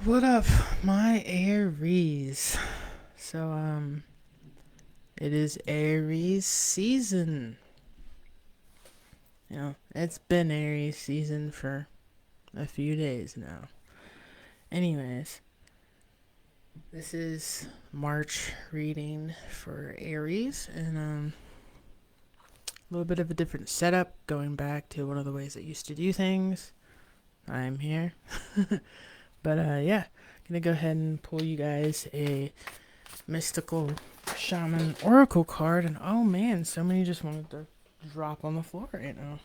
What up, my Aries? So, it is Aries season. It's been Aries season for a few days now. Anyways, this is March reading for Aries, and a little bit of a different setup, going back to one of the ways I used to do things. I'm here. But gonna go ahead and pull you guys a mystical shaman oracle card, and oh man, so many just wanted to drop on the floor right now.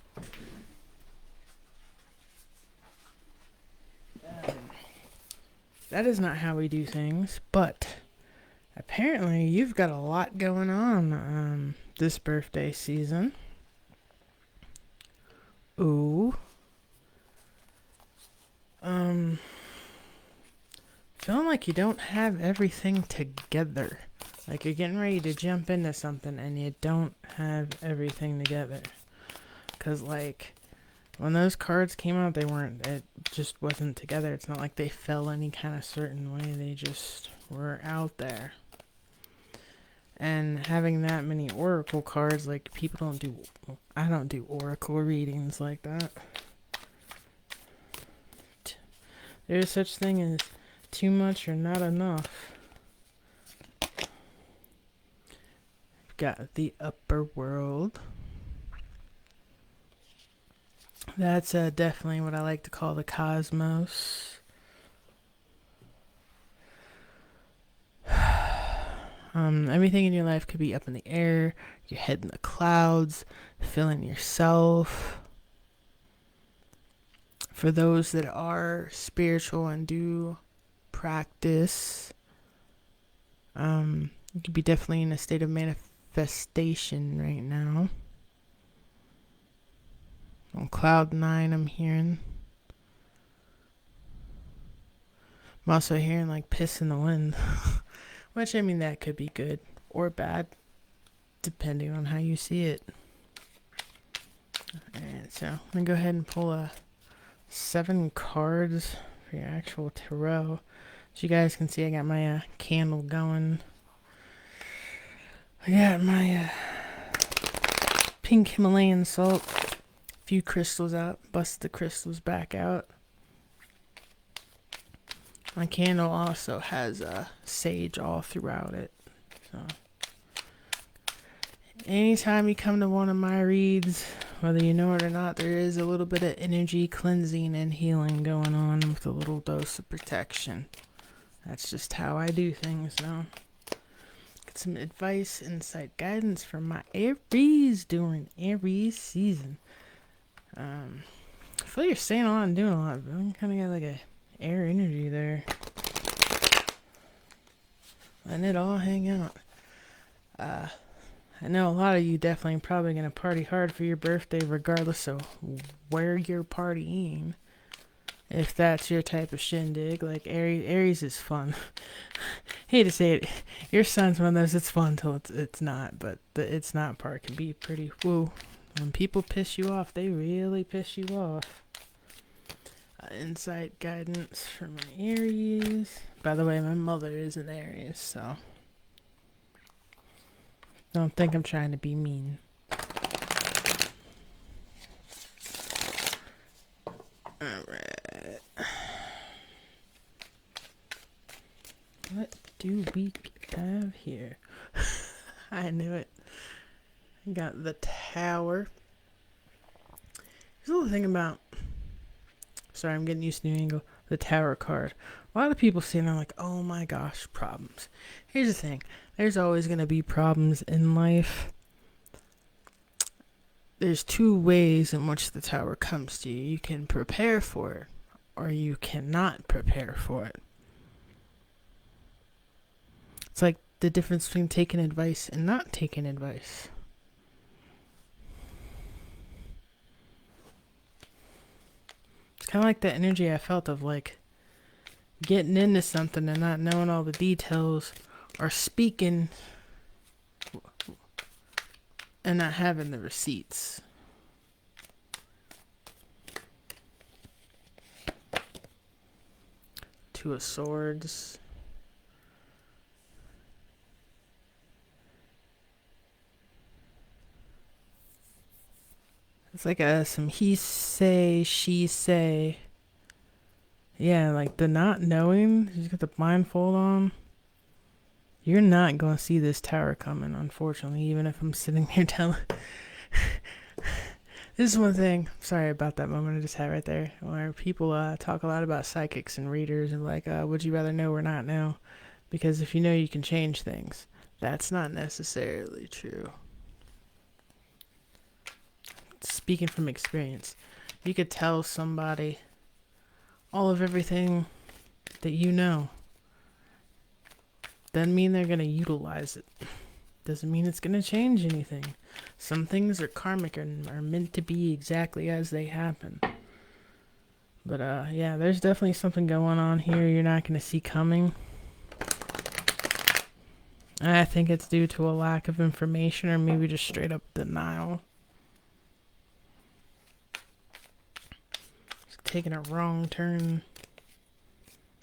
Um, that is not how we do things, but apparently you've got a lot going on this birthday season. Ooh. Feeling like you don't have everything together. Like you're getting ready to jump into something and you don't have everything together. Cause like when those cards came out, it just wasn't together. It's not like they fell any kind of certain way. They just were out there. And having that many oracle cards, like I don't do oracle readings like that. There's such thing as too much or not enough. Got the upper world. That's definitely what I like to call the cosmos. Everything in your life could be up in the air, your head in the clouds, feeling yourself. For those that are spiritual and do practice, you could be definitely in a state of manifestation right now. On cloud 9, I'm hearing. I'm also hearing like piss in the wind. Which, I mean, that could be good or bad, depending on how you see it. Alright, so I'm going to go ahead and pull 7 cards for your actual tarot. As you guys can see, I got my candle going. I got my pink Himalayan salt. A few crystals out. Bust the crystals back out. My candle also has sage all throughout it. So, anytime you come to one of my reads, whether you know it or not, there is a little bit of energy cleansing and healing going on with a little dose of protection. That's just how I do things now. Get some advice, insight, guidance from my Aries during Aries season. I feel you're saying a lot and doing a lot, but I'm kind of got like a air energy there. Letting it all hang out. I know a lot of you definitely probably going to party hard for your birthday regardless of where you're partying. If that's your type of shindig, like Aries is fun. Hate to say it, your son's one of those, it's fun till it's not, but the it's not part can be pretty woo. When people piss you off, they really piss you off. Insight guidance for my Aries. By the way, my mother is an Aries, so don't think I'm trying to be mean. Alright. What do we have here? I knew it. I got the Tower. There's a little thing about... Sorry, I'm getting used to New Angle. The Tower card. A lot of people see and they're like, oh my gosh, problems. Here's the thing. There's always going to be problems in life. There's 2 ways in which the Tower comes to you. You can prepare for it, or you cannot prepare for it. It's like the difference between taking advice and not taking advice. It's kind of like the energy I felt of like getting into something and not knowing all the details, or speaking and not having the receipts. Two of Swords. It's like some he say, she say. Yeah, like the not knowing, you got the blindfold on. You're not going to see this tower coming, unfortunately, even if I'm sitting here telling. This is one thing, sorry about that moment I just had right there, where people talk a lot about psychics and readers and like, would you rather know or not know? Because if you know, you can change things. That's not necessarily true. Speaking from experience, you could tell somebody all of everything that you know. Doesn't mean they're going to utilize it. Doesn't mean it's going to change anything. Some things are karmic and are meant to be exactly as they happen. But yeah, there's definitely something going on here you're not going to see coming. I think it's due to a lack of information or maybe just straight up denial. It's taking a wrong turn.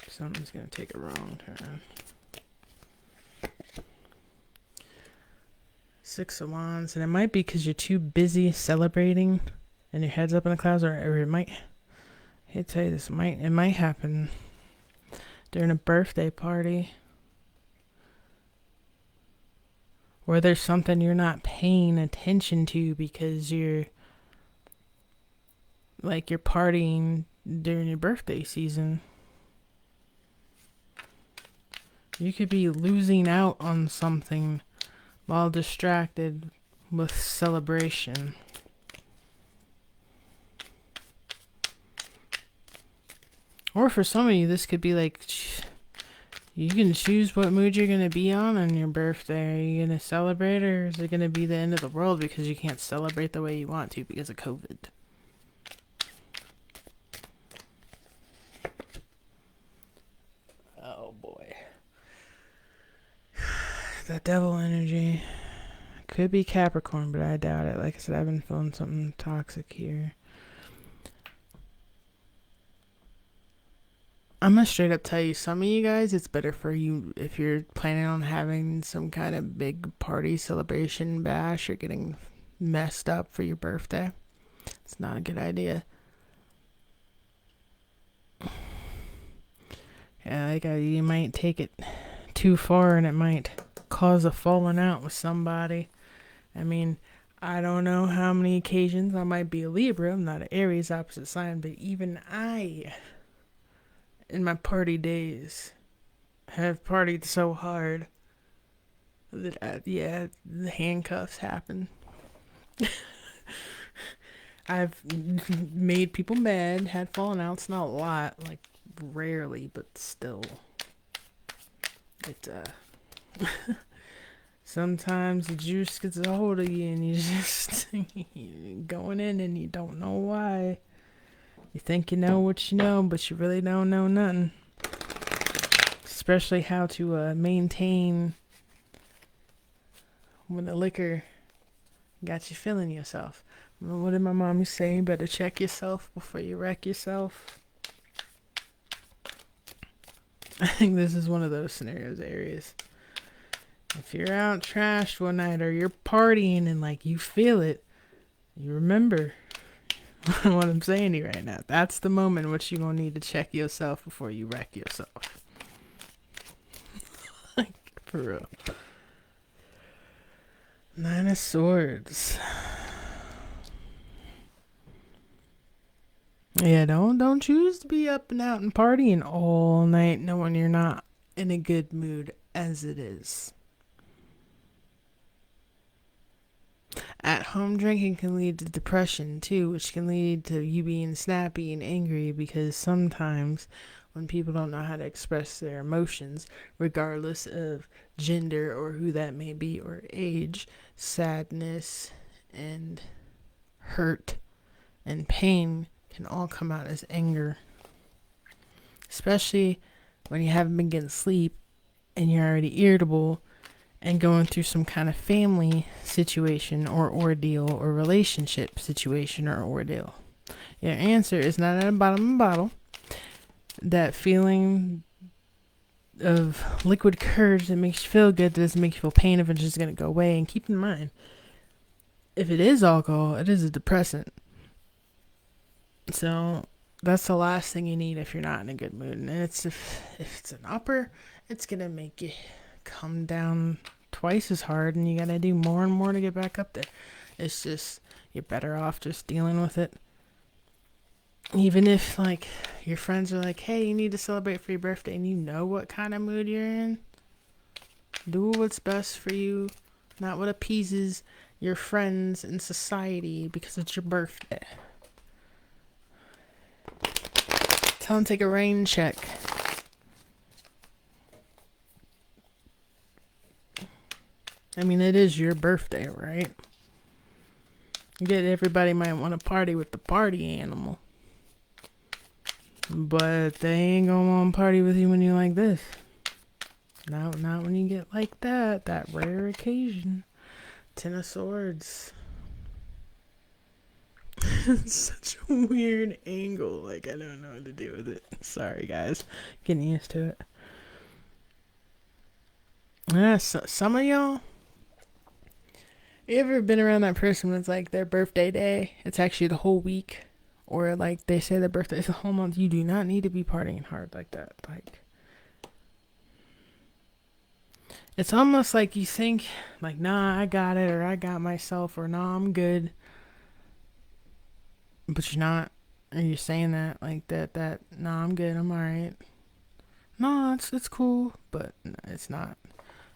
Something's going to take a wrong turn. Six of Wands, and it might be because you're too busy celebrating and your head's up in the clouds, or it might, I hate to tell you this, it might happen during a birthday party, or there's something you're not paying attention to because you're partying during your birthday season. You could be losing out on something while distracted with celebration. Or for some of you, this could be like, you can choose what mood you're going to be on your birthday. Are you going to celebrate, or is it going to be the end of the world because you can't celebrate the way you want to because of COVID? Oh boy. That devil energy. Could be Capricorn, but I doubt it. Like I said, I've been feeling something toxic here. I'm gonna straight up tell you, some of you guys, it's better for you if you're planning on having some kind of big party, celebration, bash, or getting messed up for your birthday. It's not a good idea. Yeah, like you might take it too far and it might cause a falling out with somebody. I mean, I don't know how many occasions I might be a Libra. I'm not an Aries, opposite sign, but even I, in my party days, have partied so hard that, the handcuffs happen. I've made people mad, had fallen outs, not a lot, like rarely, but still. Sometimes the juice gets a hold of you and you just going in and you don't know why. You think you know what you know, but you really don't know nothing. Especially how to maintain when the liquor got you feeling yourself. What did my mom say? You better check yourself before you wreck yourself. I think this is one of those scenarios, Aries. If you're out trashed one night or you're partying and like you feel it, you remember what I'm saying to you right now. That's the moment in which you're going to need to check yourself before you wreck yourself. Like, for real. Nine of Swords. Yeah, don't choose to be up and out and partying all night knowing you're not in a good mood as it is. At home drinking can lead to depression too, which can lead to you being snappy and angry, because sometimes when people don't know how to express their emotions, regardless of gender or who that may be or age, sadness and hurt and pain can all come out as anger. Especially when you haven't been getting sleep and you're already irritable and going through some kind of family situation or ordeal or relationship situation or ordeal. Your answer is not at the bottom of the bottle. That feeling of liquid courage that makes you feel good, that doesn't make you feel pain, eventually is going to go away. And keep in mind, if it is alcohol, it is a depressant. So that's the last thing you need if you're not in a good mood. And it's if it's an upper, it's going to make you come down twice as hard, and you got to do more and more to get back up there. It's just, you're better off just dealing with it. Even if, like, your friends are like, hey, you need to celebrate for your birthday, and you know what kind of mood you're in, do what's best for you, not what appeases your friends and society because it's your birthday. Tell them to take a rain check. I mean, it is your birthday, right? Yet everybody might want to party with the party animal. But they ain't gonna want to party with you when you like this. Not when you get like that rare occasion. Ten of Swords. Such a weird angle. Like, I don't know what to do with it. Sorry, guys. Getting used to it. Yeah, so, some of y'all, you ever been around that person when it's like their birthday day? It's actually the whole week. Or like they say their birthday is a whole month. You do not need to be partying hard like that. Like, it's almost like you think, like, nah, I got it, or I got myself, or nah, I'm good. But you're not. Or you're saying that, like, that, nah, I'm good, I'm alright. No, it's cool, but no, it's not.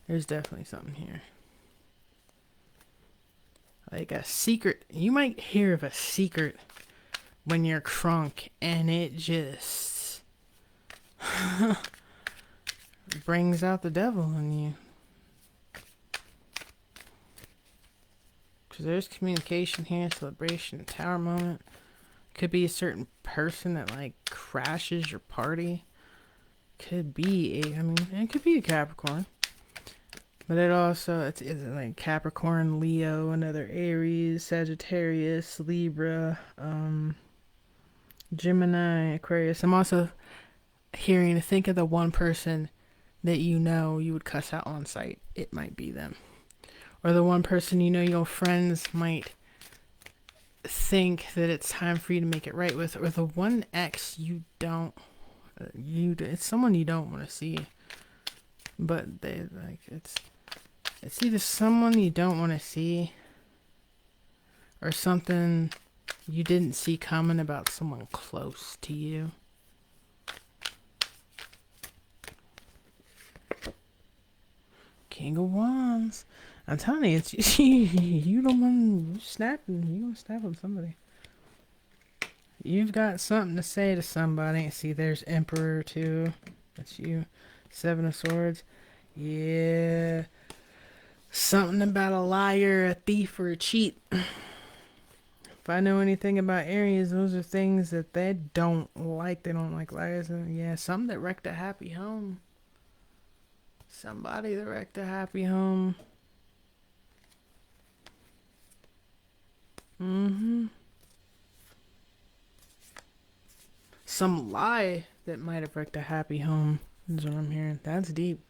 There's definitely something here. Like a secret. You might hear of a secret when you're crunk, and it just brings out the devil in you. Because there's communication here, celebration, tower moment. Could be a certain person that, like, crashes your party. Could be it could be a Capricorn. But it also, it's like Capricorn, Leo, another Aries, Sagittarius, Libra, Gemini, Aquarius. I'm also hearing to think of the one person that you know you would cuss out on sight. It might be them. Or the one person you know your friends might think that it's time for you to make it right with. Or the one ex you don't, it's someone you don't want to see. But they, like, it's either someone you don't want to see or something you didn't see coming about someone close to you. King of Wands. I'm telling you, it's you the one snapping. You gonna snap on somebody. You've got something to say to somebody. See, there's Emperor too. That's you. Seven of Swords. Yeah. Something about a liar, a thief, or a cheat. If I know anything about Aries, those are things that they don't like. They don't like liars. And yeah, something that wrecked a happy home. Somebody that wrecked a happy home. Some lie that might have wrecked a happy home is what I'm hearing. That's deep.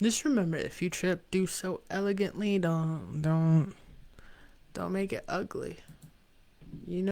Just remember, if you trip, do so elegantly. Don't make it ugly. You know.